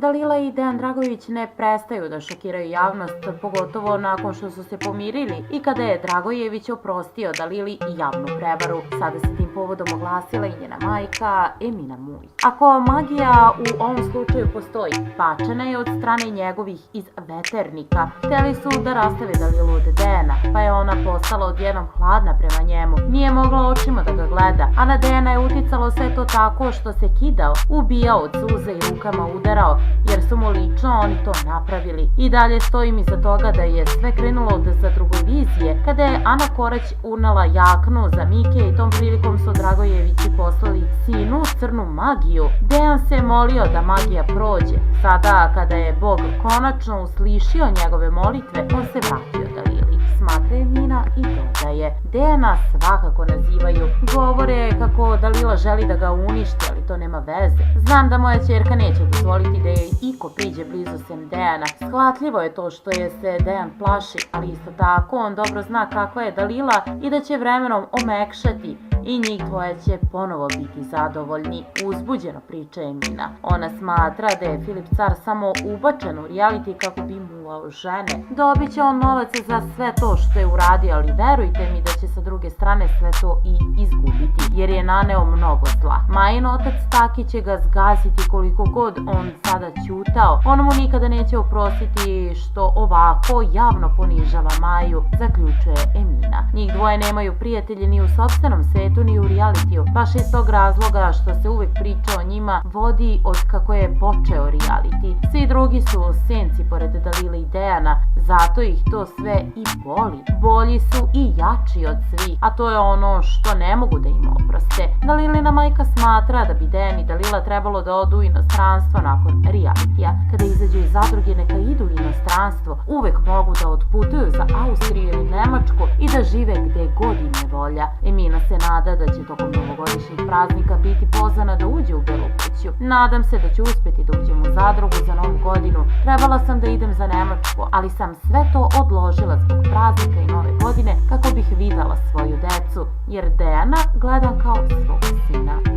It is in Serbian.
Dalila i Dejan Dragojević ne prestaju da šokiraju javnost, pogotovo nakon što su se pomirili i kada je Dragojević oprostio Dalili javnu prevaru. Sada se tim povodom oglasila i njena majka Emina Mujić. Ako magija u ovom slučaju postoji, bačena je od strane njegovih iz Veternika. Hteli su da rastave Dalilu od Dejana, pa je ona postala odjednom hladna prema njemu. Nije mogla očima da ga gleda, a na Dejana je uticalo sve to tako što se kidao, ubijao od suza i rukama udarao, jer su mu lično oni to napravili. I dalje stojim iza toga da je sve krenulo od zadrugovizije, kada je Ana Korać unela jaknu za Mike i tom prilikom su Dragojevići poslali sinu crnu magiju. Dejan se molio da magija prođe. Sada, kada je Bog konačno uslišio njegove molitve, on se vratio Dalili. Smatra Emina i dodaje: Dejana svakako nazivaju. Govore kako Dalila želi da ga uništi, ali to nema veze. Znam da moja ćerka neće dozvoliti da joj iko priđe blizu sem Dejana. Shvatljivo je to što je se Dejan plaši, ali isto tako on dobro zna kakva je Dalila i da će vremenom omekšati i njih dvoje će ponovo biti zadovoljni. Uzbuđeno priča Emina. Ona smatra da je Filip Car samo ubačen u reality kako bi muvao žene. Dobit će on novac za sve to što je uradio, ali verujte mi da će sa druge strane sve to i izgubiti, jer je naneo mnogo zla. Majin otac Taki će ga zgaziti koliko god on sada ćutao. On mu nikada neće oprostiti što ovako javno ponižava Maju, zaključuje Emina. Njih dvoje nemaju prijatelje ni u sopstvenom svetu ni u realitiju, baš iz tog razloga što se uvek priča o njima vodi od kako je počeo reality. Svi drugi su senci pored Dalile i Dejana, zato ih to sve i boli. Bolji su i jači od svih, a to je ono što ne mogu da im oproste. Dalilina majka smatra da bi Dejan i Dalila trebalo da odu u inostranstvo nakon realitija. Kada izađu iz zadruge, neka idu u inostranstvo. Uvek mogu da otputuju za Austriju ili Nemačku i da žive gde god im je volja. Emina se nada da će tokom novogodišnjih praznika biti pozvana da uđe u Belu kuću. Nadam se da ću uspeti da uđem u zadrugu za novu godinu. Trebala sam da idem za Nemačku, ali sam sve to odložila zbog praznika i nove godine kako bih videla svoju decu, jer Dejana gledam kao svog sina.